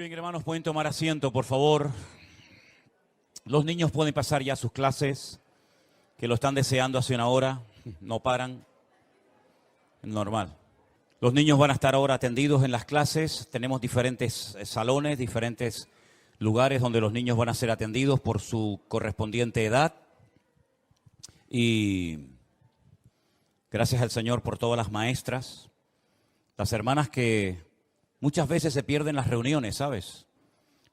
Muy bien, hermanos, pueden tomar asiento, por favor. Los niños pueden pasar ya a sus clases, que lo están deseando hace una hora, no paran, normal. Los niños van a estar ahora atendidos en las clases, tenemos diferentes salones, diferentes lugares donde los niños van a ser atendidos por su correspondiente edad. Y gracias al Señor por todas las maestras, las hermanas que muchas veces se pierden las reuniones, ¿sabes?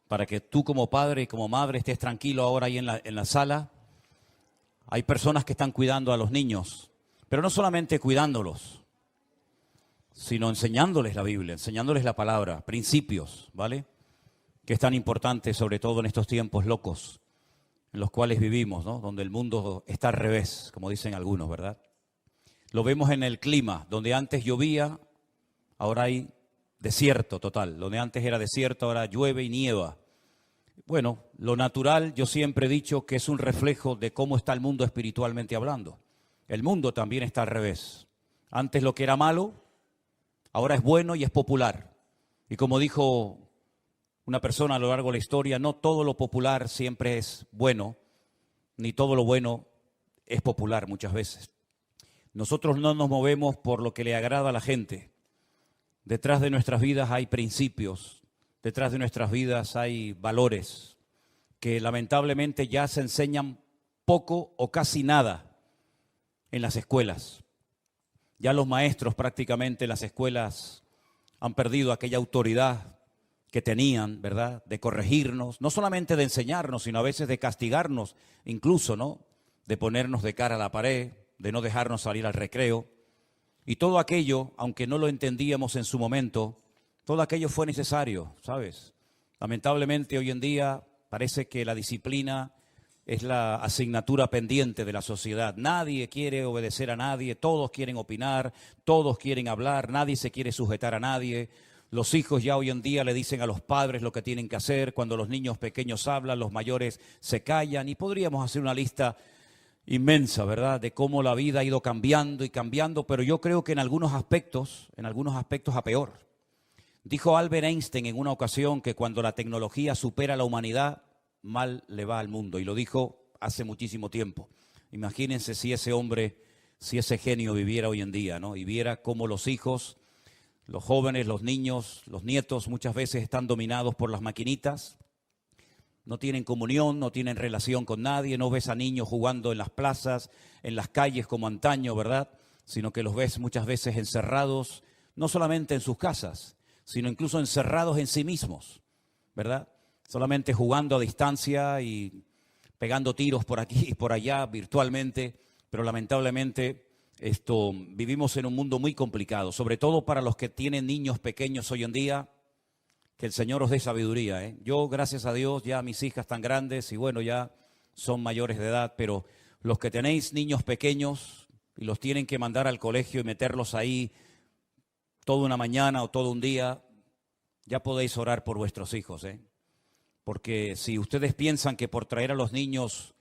Para que tú como padre y como madre estés tranquilo ahora ahí en la sala. Hay personas que están cuidando a los niños, pero no solamente cuidándolos, sino enseñándoles la Biblia, enseñándoles la palabra, principios, ¿vale? Que es tan importante, sobre todo en estos tiempos locos en los cuales vivimos, ¿no? Donde el mundo está al revés, como dicen algunos, ¿verdad? Lo vemos en el clima, donde antes llovía, ahora hay desierto total. Donde antes era desierto, ahora llueve y nieva. Bueno, lo natural, yo siempre he dicho que es un reflejo de cómo está el mundo espiritualmente hablando. El mundo también está al revés. Antes lo que era malo, ahora es bueno y es popular. Y como dijo una persona a lo largo de la historia, no todo lo popular siempre es bueno, ni todo lo bueno es popular muchas veces. Nosotros no nos movemos por lo que le agrada a la gente. Detrás de nuestras vidas hay principios, detrás de nuestras vidas hay valores que lamentablemente ya se enseñan poco o casi nada en las escuelas. Ya los maestros prácticamente en las escuelas han perdido aquella autoridad que tenían, ¿verdad? De corregirnos, no solamente de enseñarnos, sino a veces de castigarnos, incluso, ¿no? De ponernos de cara a la pared, de no dejarnos salir al recreo. Y todo aquello, aunque no lo entendíamos en su momento, todo aquello fue necesario, ¿sabes? Lamentablemente hoy en día parece que la disciplina es la asignatura pendiente de la sociedad. Nadie quiere obedecer a nadie, todos quieren opinar, todos quieren hablar, nadie se quiere sujetar a nadie. Los hijos ya hoy en día le dicen a los padres lo que tienen que hacer. Cuando los niños pequeños hablan, los mayores se callan. Y podríamos hacer una lista inmensa, ¿verdad? De cómo la vida ha ido cambiando y cambiando, pero yo creo que en algunos aspectos a peor. Dijo Albert Einstein en una ocasión que cuando la tecnología supera a la humanidad, mal le va al mundo. Y lo dijo hace muchísimo tiempo. Imagínense si ese hombre, si ese genio viviera hoy en día, ¿no? Y viera cómo los hijos, los jóvenes, los niños, los nietos muchas veces están dominados por las maquinitas. No tienen comunión, no tienen relación con nadie, no ves a niños jugando en las plazas, en las calles como antaño, ¿verdad? Sino que los ves muchas veces encerrados, no solamente en sus casas, sino incluso encerrados en sí mismos, ¿verdad? Solamente jugando a distancia y pegando tiros por aquí y por allá virtualmente, pero lamentablemente vivimos en un mundo muy complicado, sobre todo para los que tienen niños pequeños hoy en día. Que el Señor os dé sabiduría, ¿eh? Yo, gracias a Dios, ya mis hijas están grandes y bueno, ya son mayores de edad, pero los que tenéis niños pequeños y los tienen que mandar al colegio y meterlos ahí toda una mañana o todo un día, ya podéis orar por vuestros hijos, ¿eh? Porque si ustedes piensan que por traer a los niños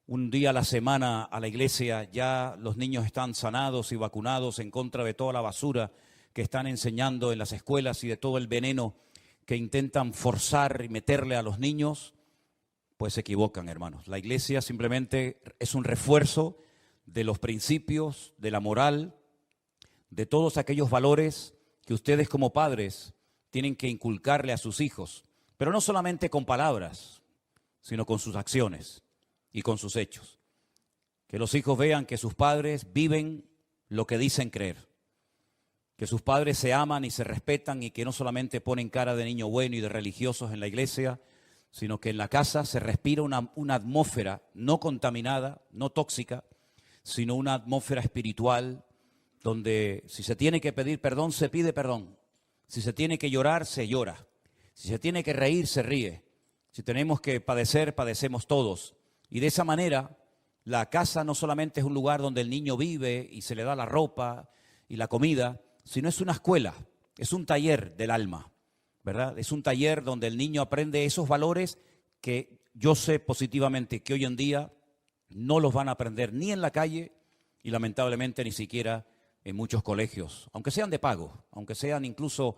un día a la semana a la iglesia, ya los niños están sanados y vacunados en contra de toda la basura que están enseñando en las escuelas y de todo el veneno que intentan forzar y meterle a los niños, pues se equivocan, hermanos. La iglesia simplemente es un refuerzo de los principios, de la moral, de todos aquellos valores que ustedes como padres tienen que inculcarle a sus hijos, pero no solamente con palabras, sino con sus acciones y con sus hechos. Que los hijos vean que sus padres viven lo que dicen creer. Que sus padres se aman y se respetan y que no solamente ponen cara de niño bueno y de religiosos en la iglesia, sino que en la casa se respira una atmósfera no contaminada, no tóxica, sino una atmósfera espiritual donde si se tiene que pedir perdón, se pide perdón. Si se tiene que llorar, se llora. Si se tiene que reír, se ríe. Si tenemos que padecer, padecemos todos. Y de esa manera, la casa no solamente es un lugar donde el niño vive y se le da la ropa y la comida, sino es una escuela, es un taller del alma, ¿verdad? Es un taller donde el niño aprende esos valores que yo sé positivamente que hoy en día no los van a aprender ni en la calle y lamentablemente ni siquiera en muchos colegios, aunque sean de pago, aunque sean incluso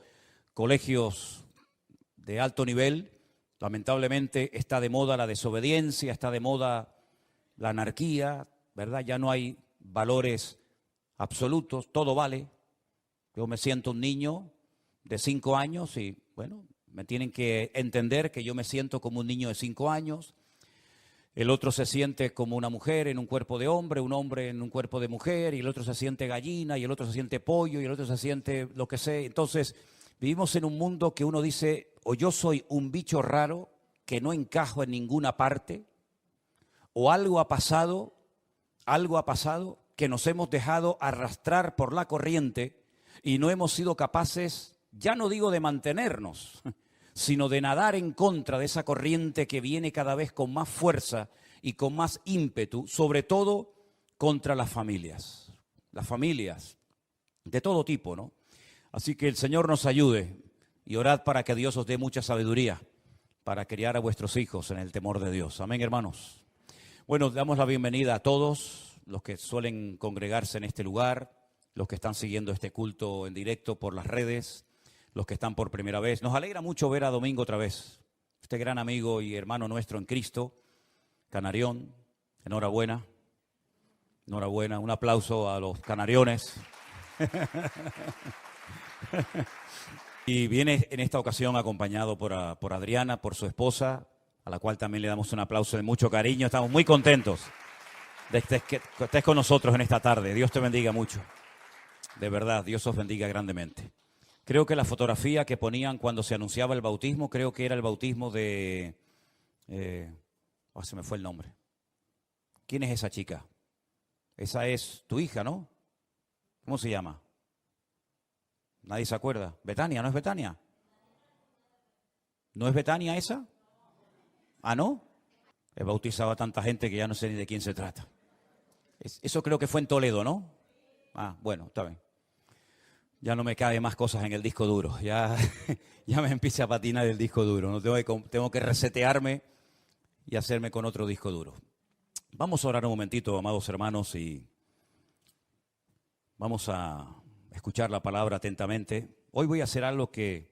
colegios de alto nivel. Lamentablemente está de moda la desobediencia, está de moda la anarquía, ¿verdad? Ya no hay valores absolutos, todo vale. Yo me siento un niño de 5 años y, bueno, me tienen que entender que yo me siento como un niño de 5 años. El otro se siente como una mujer en un cuerpo de hombre, un hombre en un cuerpo de mujer, y el otro se siente gallina, y el otro se siente pollo, y el otro se siente lo que sea. Entonces, vivimos en un mundo que uno dice, o yo soy un bicho raro que no encajo en ninguna parte, o algo ha pasado que nos hemos dejado arrastrar por la corriente y no hemos sido capaces, ya no digo de mantenernos, sino de nadar en contra de esa corriente que viene cada vez con más fuerza y con más ímpetu, sobre todo contra las familias de todo tipo, ¿no? Así que el Señor nos ayude y orad para que Dios os dé mucha sabiduría para criar a vuestros hijos en el temor de Dios. Amén, hermanos. Bueno, damos la bienvenida a todos los que suelen congregarse en este lugar, los que están siguiendo este culto en directo por las redes, los que están por primera vez. Nos alegra mucho ver a Domingo otra vez, este gran amigo y hermano nuestro en Cristo, Canarión. Enhorabuena, enhorabuena. Un aplauso a los canariones. Y viene en esta ocasión acompañado por Adriana, por su esposa, a la cual también le damos un aplauso de mucho cariño. Estamos muy contentos de que estés con nosotros en esta tarde. Dios te bendiga mucho. De verdad, Dios os bendiga grandemente. Creo que la fotografía que ponían cuando se anunciaba el bautismo, creo que era el bautismo de... se me fue el nombre. ¿Quién es esa chica? Esa es tu hija, ¿no? ¿Cómo se llama? Nadie se acuerda. ¿Betania? ¿No es Betania? ¿No es Betania esa? ¿Ah, no? He bautizado a tanta gente que ya no sé ni de quién se trata. Eso creo que fue en Toledo, ¿no? Ah, bueno, está bien. Ya no me cabe más cosas en el disco duro. Ya me empieza a patinar el disco duro. No tengo que resetearme y hacerme con otro disco duro. Vamos a orar un momentito, amados hermanos, y vamos a escuchar la palabra atentamente. Hoy voy a hacer algo que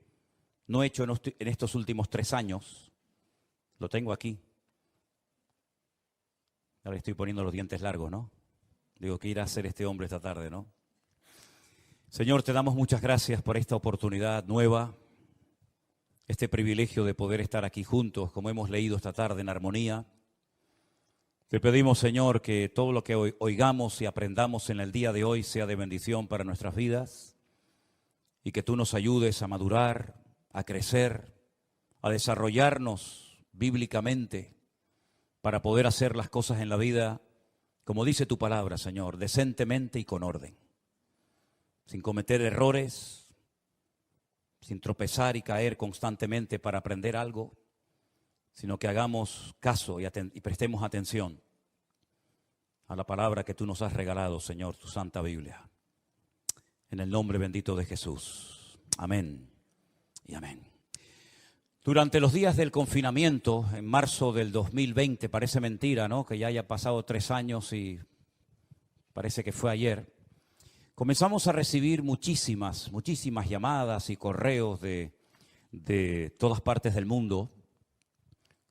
no he hecho en estos últimos 3 años. Lo tengo aquí. Ahora estoy poniendo los dientes largos, ¿no? Digo, ¿qué irá a hacer este hombre esta tarde, no? Señor, te damos muchas gracias por esta oportunidad nueva, este privilegio de poder estar aquí juntos, como hemos leído esta tarde en armonía. Te pedimos, Señor, que todo lo que oigamos y aprendamos en el día de hoy sea de bendición para nuestras vidas y que tú nos ayudes a madurar, a crecer, a desarrollarnos bíblicamente para poder hacer las cosas en la vida, como dice tu palabra, Señor, decentemente y con orden, sin cometer errores, sin tropezar y caer constantemente para aprender algo, sino que hagamos caso y prestemos atención a la palabra que tú nos has regalado, Señor, tu Santa Biblia. En el nombre bendito de Jesús. Amén y amén. Durante los días del confinamiento, en marzo del 2020, parece mentira, ¿no?, que ya haya pasado 3 años y parece que fue ayer, comenzamos a recibir muchísimas llamadas y correos de todas partes del mundo,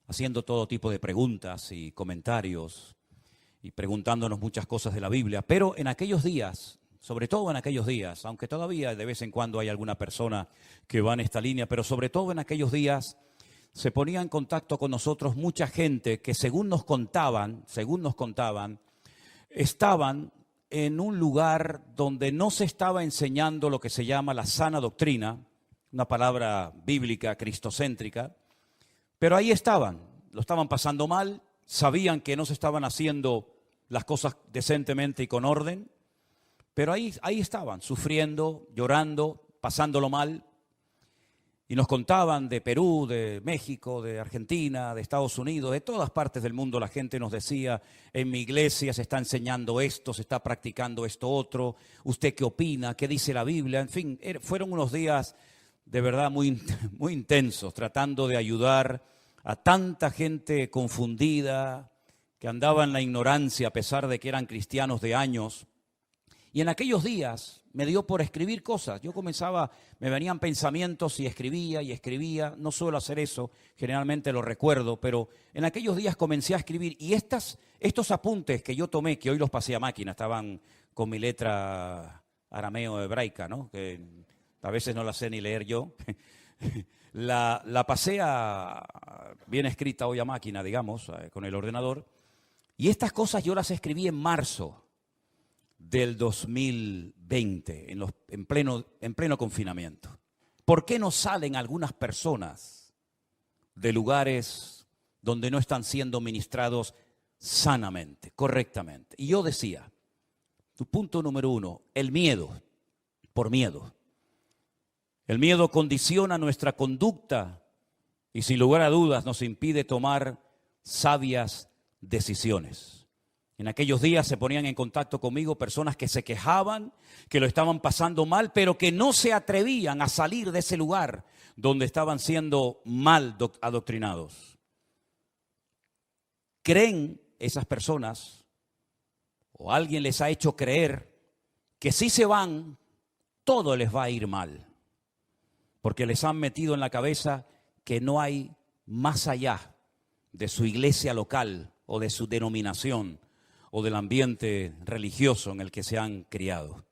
haciendo todo tipo de preguntas y comentarios y preguntándonos muchas cosas de la Biblia. Pero en aquellos días, sobre todo en aquellos días, aunque todavía de vez en cuando hay alguna persona que va en esta línea, pero sobre todo en aquellos días se ponía en contacto con nosotros mucha gente que según nos contaban, estaban en un lugar donde no se estaba enseñando lo que se llama la sana doctrina, una palabra bíblica cristocéntrica, pero ahí estaban, lo estaban pasando mal, sabían que no se estaban haciendo las cosas decentemente y con orden, pero ahí estaban, sufriendo, llorando, pasándolo mal. Y nos contaban de Perú, de México, de Argentina, de Estados Unidos, de todas partes del mundo. La gente nos decía, en mi iglesia se está enseñando esto, se está practicando esto otro. ¿Usted qué opina? ¿Qué dice la Biblia? En fin, fueron unos días de verdad muy intensos, tratando de ayudar a tanta gente confundida, que andaba en la ignorancia a pesar de que eran cristianos de años, Y en aquellos días me dio por escribir cosas. Yo comenzaba, me venían pensamientos y escribía y escribía. No suelo hacer eso, generalmente lo recuerdo, pero en aquellos días comencé a escribir. Y estos apuntes que yo tomé, que hoy los pasé a máquina, estaban con mi letra arameo hebraica, ¿no? Que a veces no la sé ni leer yo. La pasé bien escrita hoy a máquina, digamos, con el ordenador. Y estas cosas yo las escribí en marzo del 2020, en pleno confinamiento. ¿Por qué no salen algunas personas de lugares donde no están siendo ministrados sanamente, correctamente? Y yo decía, tu punto número 1, el miedo, por miedo. El miedo condiciona nuestra conducta y sin lugar a dudas nos impide tomar sabias decisiones. En aquellos días se ponían en contacto conmigo personas que se quejaban, que lo estaban pasando mal, pero que no se atrevían a salir de ese lugar donde estaban siendo mal adoctrinados. ¿Creen esas personas o alguien les ha hecho creer que si se van, todo les va a ir mal? Porque les han metido en la cabeza que no hay más allá de su iglesia local o de su denominación o del ambiente religioso en el que se han criado.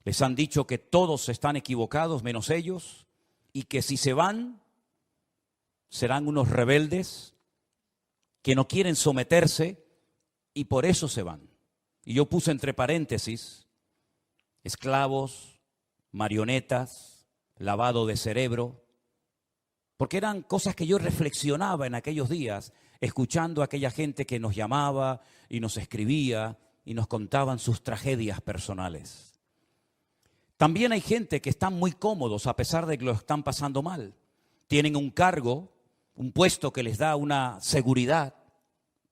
Les han dicho que todos están equivocados menos ellos y que si se van serán unos rebeldes que no quieren someterse y por eso se van. Y yo puse entre paréntesis, esclavos, marionetas, lavado de cerebro, porque eran cosas que yo reflexionaba en aquellos días, escuchando a aquella gente que nos llamaba y nos escribía y nos contaban sus tragedias personales. También hay gente que están muy cómodos a pesar de que lo están pasando mal. Tienen un cargo, un puesto que les da una seguridad,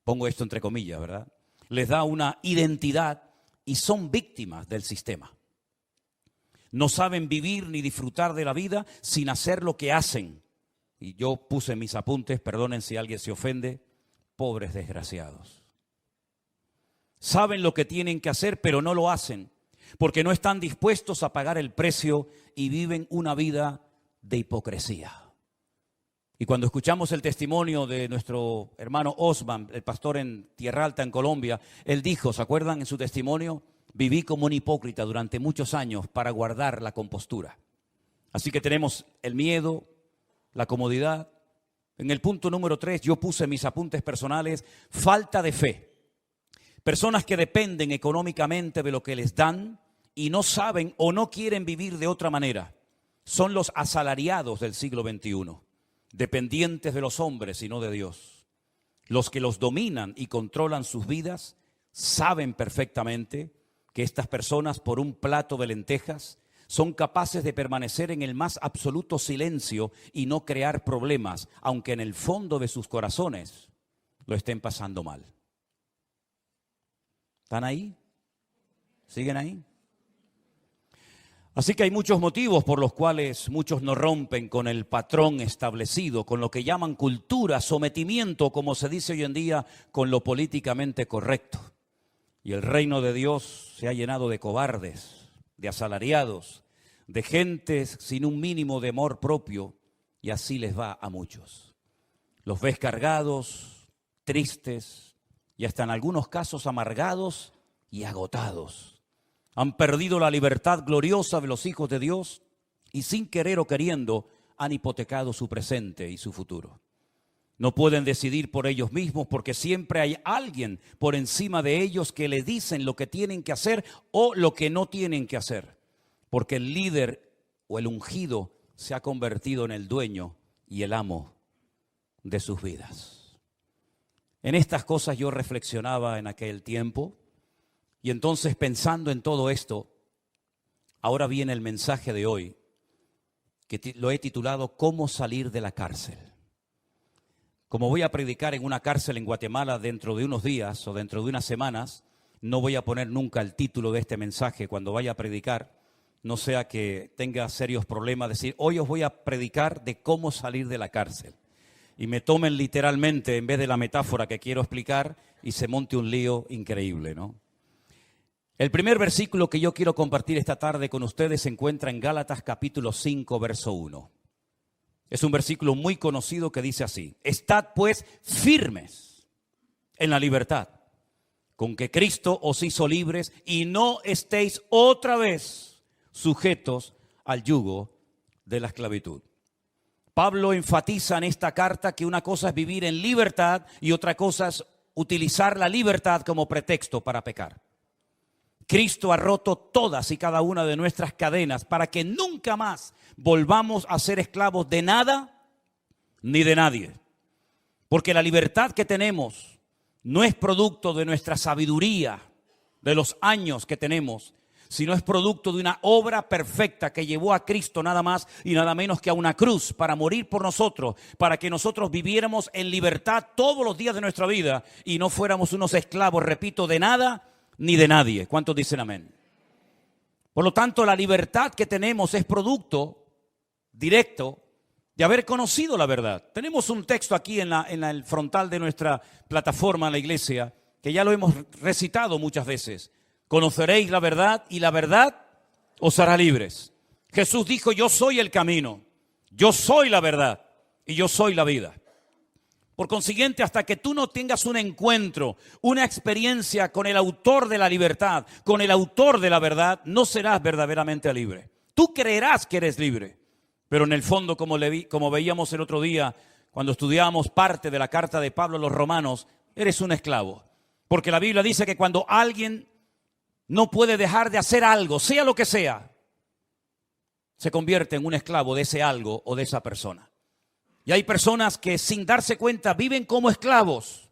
pongo esto entre comillas, ¿verdad? Les da una identidad y son víctimas del sistema. No saben vivir ni disfrutar de la vida sin hacer lo que hacen. Y yo puse en mis apuntes, perdonen si alguien se ofende, pobres desgraciados. Saben lo que tienen que hacer, pero no lo hacen, porque no están dispuestos a pagar el precio y viven una vida de hipocresía. Y cuando escuchamos el testimonio de nuestro hermano Osman, el pastor en Tierra Alta, en Colombia, él dijo, ¿se acuerdan en su testimonio? Viví como un hipócrita durante muchos años para guardar la compostura. Así que tenemos el miedo, la comodidad. En el punto número 3 yo puse en mis apuntes personales, falta de fe. Personas que dependen económicamente de lo que les dan y no saben o no quieren vivir de otra manera. Son los asalariados del siglo XXI, dependientes de los hombres y no de Dios. Los que los dominan y controlan sus vidas saben perfectamente que estas personas por un plato de lentejas son capaces de permanecer en el más absoluto silencio y no crear problemas, aunque en el fondo de sus corazones lo estén pasando mal. ¿Están ahí? ¿Siguen ahí? Así que hay muchos motivos por los cuales muchos no rompen con el patrón establecido, con lo que llaman cultura, sometimiento, como se dice hoy en día, con lo políticamente correcto. Y el reino de Dios se ha llenado de cobardes, de asalariados, de gentes sin un mínimo de amor propio, y así les va a muchos. Los ves cargados, tristes y hasta en algunos casos amargados y agotados. Han perdido la libertad gloriosa de los hijos de Dios y sin querer o queriendo han hipotecado su presente y su futuro. No pueden decidir por ellos mismos porque siempre hay alguien por encima de ellos que les dicen lo que tienen que hacer o lo que no tienen que hacer. Porque el líder o el ungido se ha convertido en el dueño y el amo de sus vidas. En estas cosas yo reflexionaba en aquel tiempo y entonces pensando en todo esto, ahora viene el mensaje de hoy que lo he titulado ¿Cómo salir de la cárcel? Como voy a predicar en una cárcel en Guatemala dentro de unos días o dentro de unas semanas, no voy a poner nunca el título de este mensaje cuando vaya a predicar, no sea que tenga serios problemas, decir, hoy os voy a predicar de cómo salir de la cárcel. Y me tomen literalmente en vez de la metáfora que quiero explicar y se monte un lío increíble, ¿no? El primer versículo que yo quiero compartir esta tarde con ustedes se encuentra en Gálatas capítulo 5, verso 1. Es un versículo muy conocido que dice así: estad pues firmes en la libertad con que Cristo os hizo libres, y no estéis otra vez sujetos al yugo de la esclavitud. Pablo enfatiza en esta carta que una cosa es vivir en libertad y otra cosa es utilizar la libertad como pretexto para pecar. Cristo ha roto todas y cada una de nuestras cadenas para que nunca más volvamos a ser esclavos de nada ni de nadie. Porque la libertad que tenemos no es producto de nuestra sabiduría, de los años que tenemos, sino es producto de una obra perfecta que llevó a Cristo nada más y nada menos que a una cruz para morir por nosotros, para que nosotros viviéramos en libertad todos los días de nuestra vida y no fuéramos unos esclavos, repito, de nada ni de nadie. ¿Cuántos dicen amén? Por lo tanto, la libertad que tenemos es producto directo de haber conocido la verdad. Tenemos un texto aquí en el frontal de nuestra plataforma en la iglesia, que ya lo hemos recitado muchas veces. Conoceréis la verdad y la verdad os hará libres. Jesús dijo: yo soy el camino, yo soy la verdad y yo soy la vida. Por consiguiente, hasta que tú no tengas un encuentro, una experiencia con el autor de la libertad, con el autor de la verdad, no serás verdaderamente libre. Tú creerás que eres libre, pero en el fondo, como veíamos el otro día, cuando estudiábamos parte de la carta de Pablo a los romanos, eres un esclavo. Porque la Biblia dice que cuando alguien no puede dejar de hacer algo, sea lo que sea, se convierte en un esclavo de ese algo o de esa persona. Y hay personas que sin darse cuenta viven como esclavos.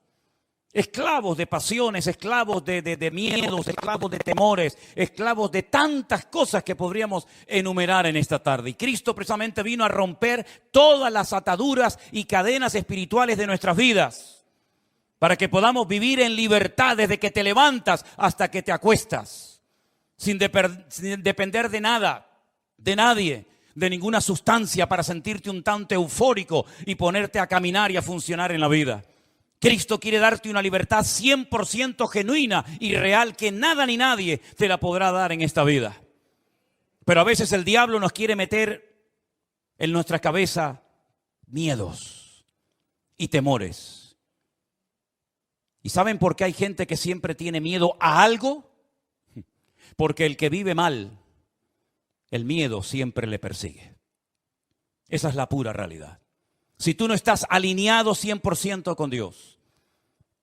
Esclavos de pasiones, esclavos de miedos, esclavos de temores, esclavos de tantas cosas que podríamos enumerar en esta tarde. Y Cristo precisamente vino a romper todas las ataduras y cadenas espirituales de nuestras vidas, para que podamos vivir en libertad desde que te levantas hasta que te acuestas, sin depender de nada, de nadie, de ninguna sustancia para sentirte un tanto eufórico y ponerte a caminar y a funcionar en la vida. Cristo quiere darte una libertad 100% genuina y real que nada ni nadie te la podrá dar en esta vida. Pero a veces el diablo nos quiere meter en nuestra cabeza miedos y temores. ¿Y saben por qué hay gente que siempre tiene miedo a algo? Porque el que vive mal, el miedo siempre le persigue. Esa es la pura realidad. Si tú no estás alineado 100% con Dios,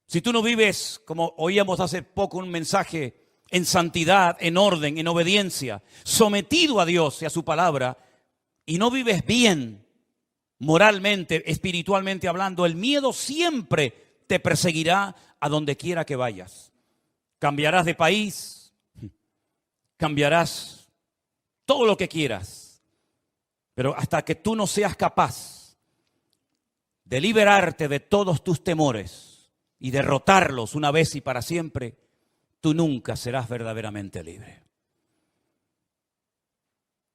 si tú no vives, como oíamos hace poco un mensaje, en santidad, en orden, en obediencia, sometido a Dios y a su palabra, y no vives bien moralmente, espiritualmente hablando, el miedo siempre te perseguirá a donde quiera que vayas. Cambiarás de país, cambiarás todo lo que quieras, pero hasta que tú no seas capaz de liberarte de todos tus temores y derrotarlos una vez y para siempre, tú nunca serás verdaderamente libre.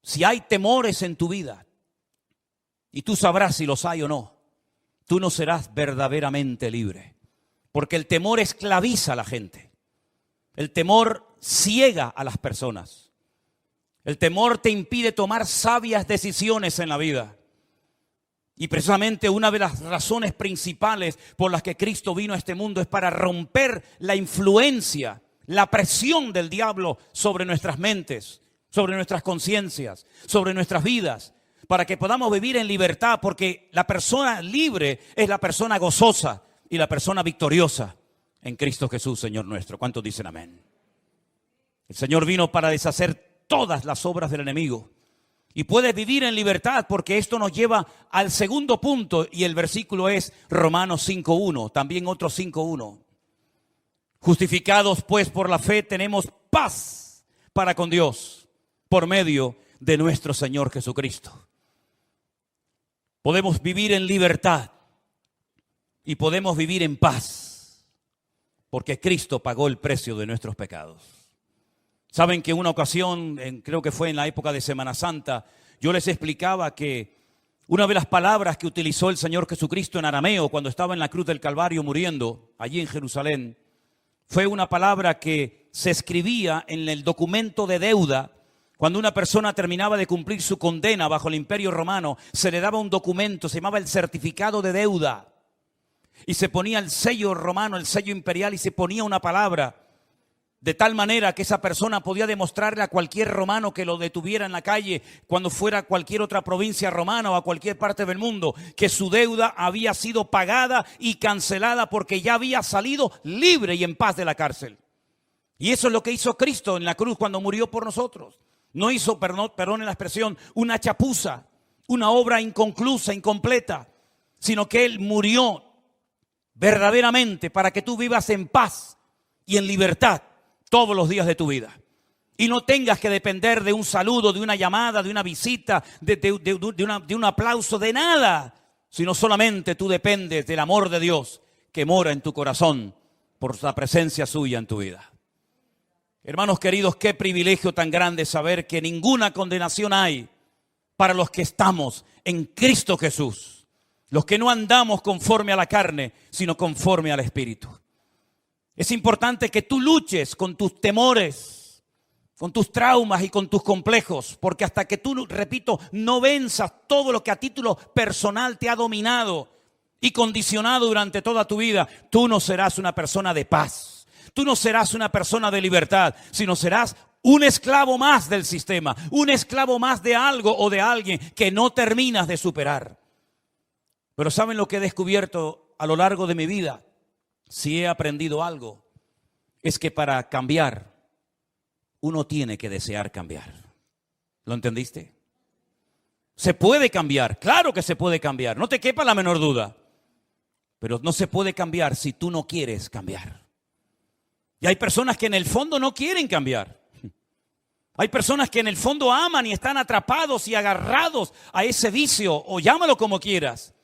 Si hay temores en tu vida, y tú sabrás si los hay o no, tú no serás verdaderamente libre. Porque el temor esclaviza a la gente. El temor ciega a las personas. El temor te impide tomar sabias decisiones en la vida. Y precisamente una de las razones principales por las que Cristo vino a este mundo es para romper la influencia, la presión del diablo sobre nuestras mentes, sobre nuestras conciencias, sobre nuestras vidas, para que podamos vivir en libertad, porque la persona libre es la persona gozosa y la persona victoriosa en Cristo Jesús, Señor nuestro. ¿Cuántos dicen amén? El Señor vino para deshacer todas las obras del enemigo. Y puedes vivir en libertad, porque esto nos lleva al segundo punto, y el versículo es Romanos 5.1, también otro 5.1. Justificados pues por la fe tenemos paz para con Dios por medio de nuestro Señor Jesucristo. Podemos vivir en libertad y podemos vivir en paz, porque Cristo pagó el precio de nuestros pecados. Saben que en una ocasión, creo que fue en la época de Semana Santa, yo les explicaba que una de las palabras que utilizó el Señor Jesucristo en arameo cuando estaba en la cruz del Calvario muriendo allí en Jerusalén, fue una palabra que se escribía en el documento de deuda. Cuando una persona terminaba de cumplir su condena bajo el Imperio Romano, se le daba un documento, se llamaba el certificado de deuda. Y se ponía el sello romano, el sello imperial, y se ponía una palabra. De tal manera que esa persona podía demostrarle a cualquier romano que lo detuviera en la calle, cuando fuera a cualquier otra provincia romana o a cualquier parte del mundo, que su deuda había sido pagada y cancelada porque ya había salido libre y en paz de la cárcel. Y eso es lo que hizo Cristo en la cruz cuando murió por nosotros. No hizo, perdón la expresión, una chapuza, una obra inconclusa, incompleta, sino que Él murió verdaderamente para que tú vivas en paz y en libertad todos los días de tu vida. Y no tengas que depender de un saludo, de una llamada, de una visita, de un aplauso, de nada. Sino solamente tú dependes del amor de Dios que mora en tu corazón por la presencia suya en tu vida. Hermanos queridos, qué privilegio tan grande saber que ninguna condenación hay para los que estamos en Cristo Jesús. Los que no andamos conforme a la carne, sino conforme al Espíritu. Es importante que tú luches con tus temores, con tus traumas y con tus complejos, porque hasta que tú, repito, no venzas todo lo que a título personal te ha dominado y condicionado durante toda tu vida, tú no serás una persona de paz, tú no serás una persona de libertad, sino serás un esclavo más del sistema, un esclavo más de algo o de alguien que no terminas de superar. Pero ¿saben lo que he descubierto a lo largo de mi vida? Si he aprendido algo, es que para cambiar, uno tiene que desear cambiar. ¿Lo entendiste? Se puede cambiar, claro que se puede cambiar, no te quepa la menor duda. Pero no se puede cambiar si tú no quieres cambiar. Y hay personas que en el fondo no quieren cambiar. Hay personas que en el fondo aman y están atrapados y agarrados a ese vicio, o llámalo como quieras.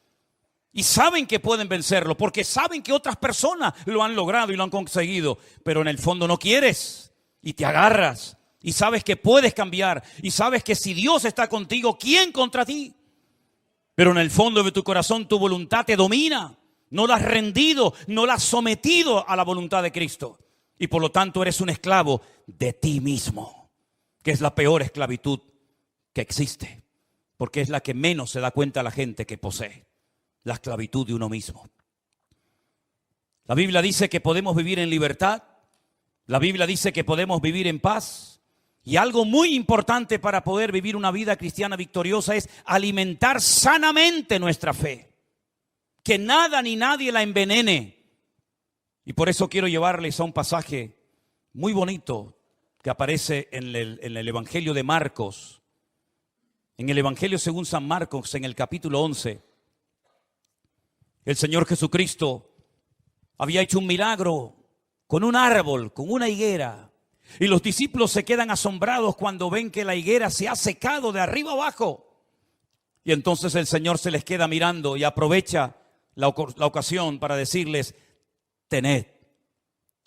Y saben que pueden vencerlo, porque saben que otras personas lo han logrado y lo han conseguido. Pero en el fondo no quieres y te agarras. Y sabes que puedes cambiar. Y sabes que si Dios está contigo, ¿quién contra ti? Pero en el fondo de tu corazón tu voluntad te domina. No la has rendido, no la has sometido a la voluntad de Cristo. Y por lo tanto eres un esclavo de ti mismo. Que es la peor esclavitud que existe. Porque es la que menos se da cuenta la gente que posee. La esclavitud de uno mismo. La Biblia dice que podemos vivir en libertad. La Biblia dice que podemos vivir en paz. Y algo muy importante para poder vivir una vida cristiana victoriosa es alimentar sanamente nuestra fe. Que nada ni nadie la envenene. Y por eso quiero llevarles a un pasaje muy bonito que aparece en el Evangelio de Marcos. En el Evangelio según San Marcos, en el capítulo 11. El Señor Jesucristo había hecho un milagro con un árbol, con una higuera. Y los discípulos se quedan asombrados cuando ven que la higuera se ha secado de arriba abajo. Y entonces el Señor se les queda mirando y aprovecha la ocasión para decirles: tened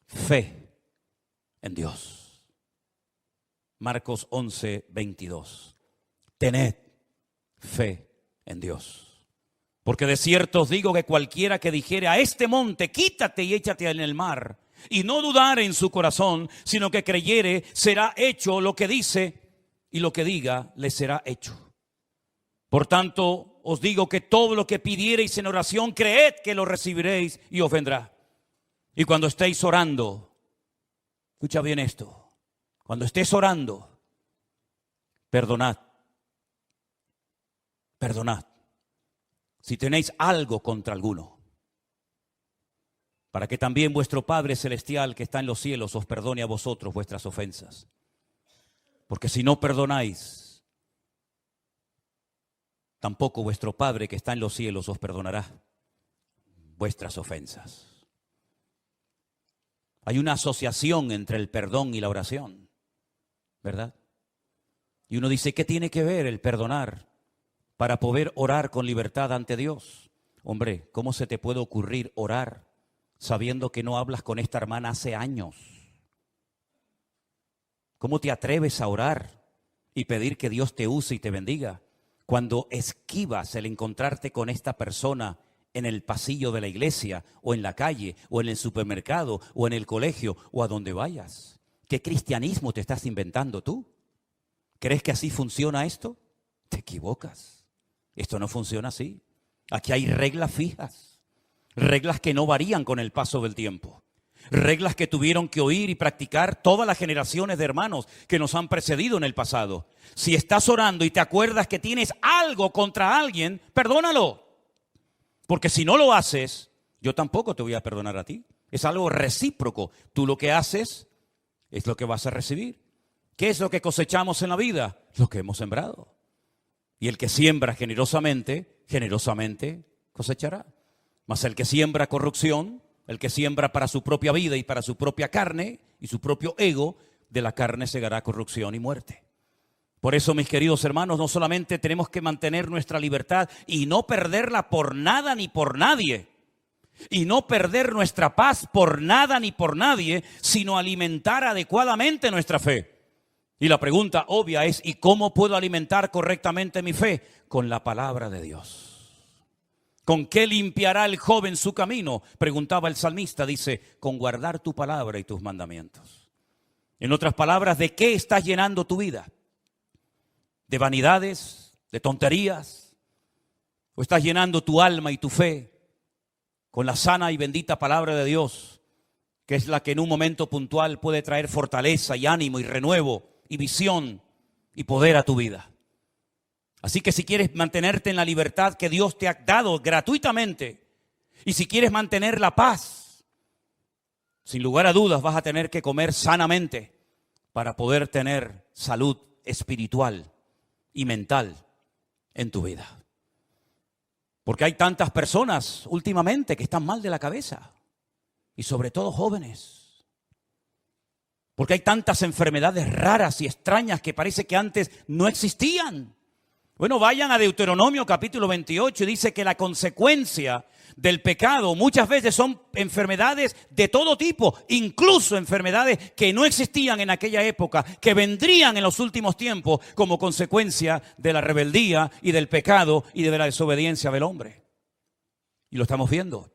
fe en Dios. Marcos 11, 22. Tened fe en Dios. Porque de cierto os digo que cualquiera que dijere a este monte, quítate y échate en el mar, y no dudare en su corazón, sino que creyere, será hecho lo que dice, y lo que diga le será hecho. Por tanto, os digo que todo lo que pidiereis en oración, creed que lo recibiréis y os vendrá. Y cuando estéis orando, escucha bien esto, cuando estés orando, perdonad. Perdonad. Si tenéis algo contra alguno, para que también vuestro Padre Celestial que está en los cielos os perdone a vosotros vuestras ofensas. Porque si no perdonáis, tampoco vuestro Padre que está en los cielos os perdonará vuestras ofensas. Hay una asociación entre el perdón y la oración, ¿verdad? Y uno dice, ¿qué tiene que ver el perdonar para poder orar con libertad ante Dios? Hombre, ¿cómo se te puede ocurrir orar sabiendo que no hablas con esta hermana hace años? ¿Cómo te atreves a orar y pedir que Dios te use y te bendiga cuando esquivas el encontrarte con esta persona en el pasillo de la iglesia o en la calle o en el supermercado o en el colegio o a donde vayas? ¿Qué cristianismo te estás inventando tú? ¿Crees que así funciona esto? Te equivocas. Esto no funciona así. Aquí hay reglas fijas, reglas que no varían con el paso del tiempo, reglas que tuvieron que oír y practicar todas las generaciones de hermanos que nos han precedido en el pasado. Si estás orando y te acuerdas que tienes algo contra alguien, perdónalo. Porque si no lo haces, yo tampoco te voy a perdonar a ti. Es algo recíproco. Tú lo que haces es lo que vas a recibir. ¿Qué es lo que cosechamos en la vida? Lo que hemos sembrado. Y el que siembra generosamente, generosamente cosechará. Mas el que siembra corrupción, el que siembra para su propia vida y para su propia carne y su propio ego, de la carne segará corrupción y muerte. Por eso, mis queridos hermanos, no solamente tenemos que mantener nuestra libertad y no perderla por nada ni por nadie, y no perder nuestra paz por nada ni por nadie, sino alimentar adecuadamente nuestra fe. Y la pregunta obvia es, ¿y cómo puedo alimentar correctamente mi fe? Con la palabra de Dios. ¿Con qué limpiará el joven su camino? Preguntaba el salmista, dice, con guardar tu palabra y tus mandamientos. En otras palabras, ¿de qué estás llenando tu vida? ¿De vanidades? ¿De tonterías? ¿O estás llenando tu alma y tu fe con la sana y bendita palabra de Dios, que es la que en un momento puntual puede traer fortaleza y ánimo y renuevo y visión y poder a tu vida? Así que si quieres mantenerte en la libertad que Dios te ha dado gratuitamente, y si quieres mantener la paz, sin lugar a dudas vas a tener que comer sanamente para poder tener salud espiritual y mental en tu vida. Porque hay tantas personas últimamente que están mal de la cabeza, y sobre todo jóvenes. Porque hay tantas enfermedades raras y extrañas que parece que antes no existían. Bueno, vayan a Deuteronomio capítulo 28 y dice que la consecuencia del pecado muchas veces son enfermedades de todo tipo, incluso enfermedades que no existían en aquella época, que vendrían en los últimos tiempos como consecuencia de la rebeldía y del pecado y de la desobediencia del hombre. Y lo estamos viendo,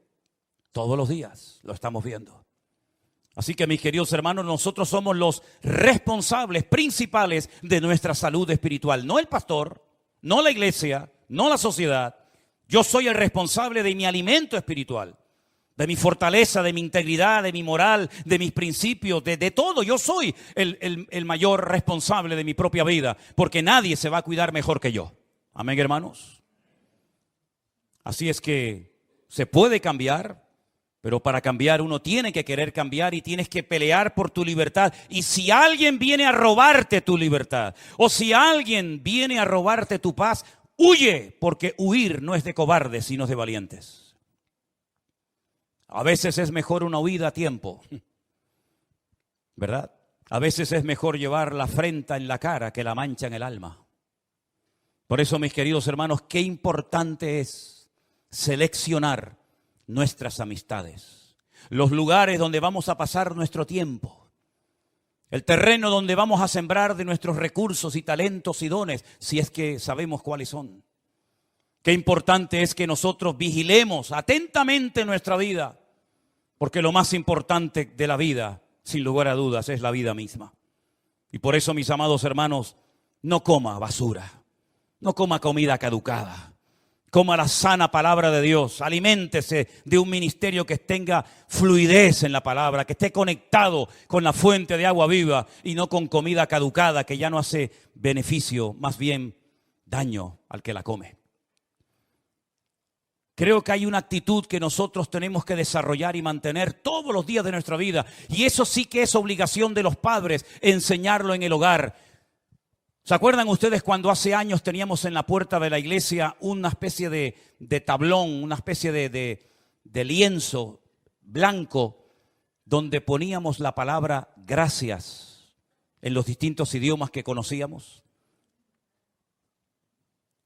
todos los días lo estamos viendo. Así que, mis queridos hermanos, nosotros somos los responsables principales de nuestra salud espiritual, no el pastor, no la iglesia, no la sociedad. Yo soy el responsable de mi alimento espiritual, de mi fortaleza, de mi integridad, de mi moral, de mis principios, de todo. Yo soy el mayor responsable de mi propia vida, porque nadie se va a cuidar mejor que yo. Amén, hermanos. Así es que se puede cambiar, pero para cambiar uno tiene que querer cambiar y tienes que pelear por tu libertad. Y si alguien viene a robarte tu libertad, o si alguien viene a robarte tu paz, huye, porque huir no es de cobardes, sino de valientes. A veces es mejor una huida a tiempo, ¿verdad? A veces es mejor llevar la afrenta en la cara que la mancha en el alma. Por eso, mis queridos hermanos, qué importante es seleccionar nuestras amistades, los lugares donde vamos a pasar nuestro tiempo, el terreno donde vamos a sembrar de nuestros recursos y talentos y dones, si es que sabemos cuáles son. Qué importante es que nosotros vigilemos atentamente nuestra vida, porque lo más importante de la vida, sin lugar a dudas, es la vida misma. Y por eso, mis amados hermanos, no coma basura, no coma comida caducada. Coma la sana palabra de Dios, aliméntese de un ministerio que tenga fluidez en la palabra, que esté conectado con la fuente de agua viva y no con comida caducada que ya no hace beneficio, más bien daño al que la come. Creo que hay una actitud que nosotros tenemos que desarrollar y mantener todos los días de nuestra vida, y eso sí que es obligación de los padres, enseñarlo en el hogar. ¿Se acuerdan ustedes cuando hace años teníamos en la puerta de la iglesia una especie de tablón, una especie de lienzo blanco donde poníamos la palabra gracias en los distintos idiomas que conocíamos?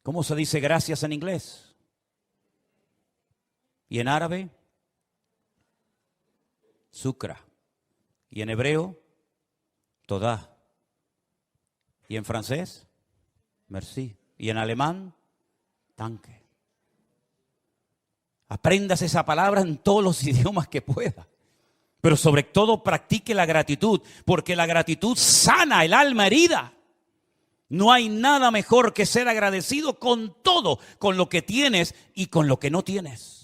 ¿Cómo se dice gracias en inglés? ¿Y en árabe? Shukra. ¿Y en hebreo? Todah. ¿Y en francés? Merci. ¿Y en alemán? Danke. Apréndase esa palabra en todos los idiomas que pueda. Pero sobre todo practique la gratitud, porque la gratitud sana el alma herida. No hay nada mejor que ser agradecido con todo, con lo que tienes y con lo que no tienes.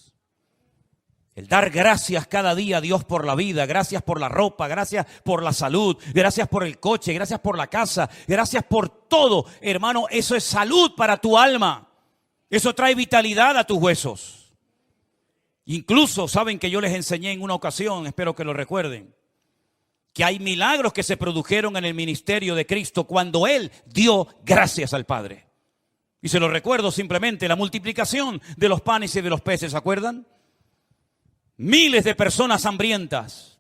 El dar gracias cada día a Dios por la vida, gracias por la ropa, gracias por la salud, gracias por el coche, gracias por la casa, gracias por todo. Hermano, eso es salud para tu alma. Eso trae vitalidad a tus huesos. Incluso saben que yo les enseñé en una ocasión, espero que lo recuerden, que hay milagros que se produjeron en el ministerio de Cristo cuando Él dio gracias al Padre. Y se lo recuerdo simplemente, la multiplicación de los panes y de los peces, ¿se acuerdan? Miles de personas hambrientas.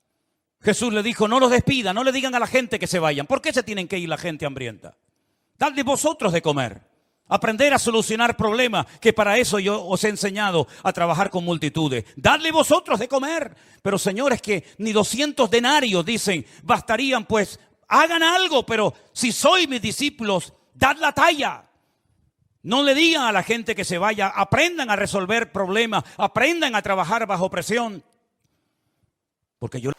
Jesús le dijo, no los despida, no le digan a la gente que se vayan. ¿Por qué se tienen que ir la gente hambrienta? Dadle vosotros de comer. Aprender a solucionar problemas, que para eso yo os he enseñado a trabajar con multitudes. Dadle vosotros de comer. Pero señores, que ni 200 denarios, dicen, bastarían, pues hagan algo. Pero si sois mis discípulos, dad la talla. No le digan a la gente que se vaya. Aprendan a resolver problemas. Aprendan a trabajar bajo presión. Porque yo...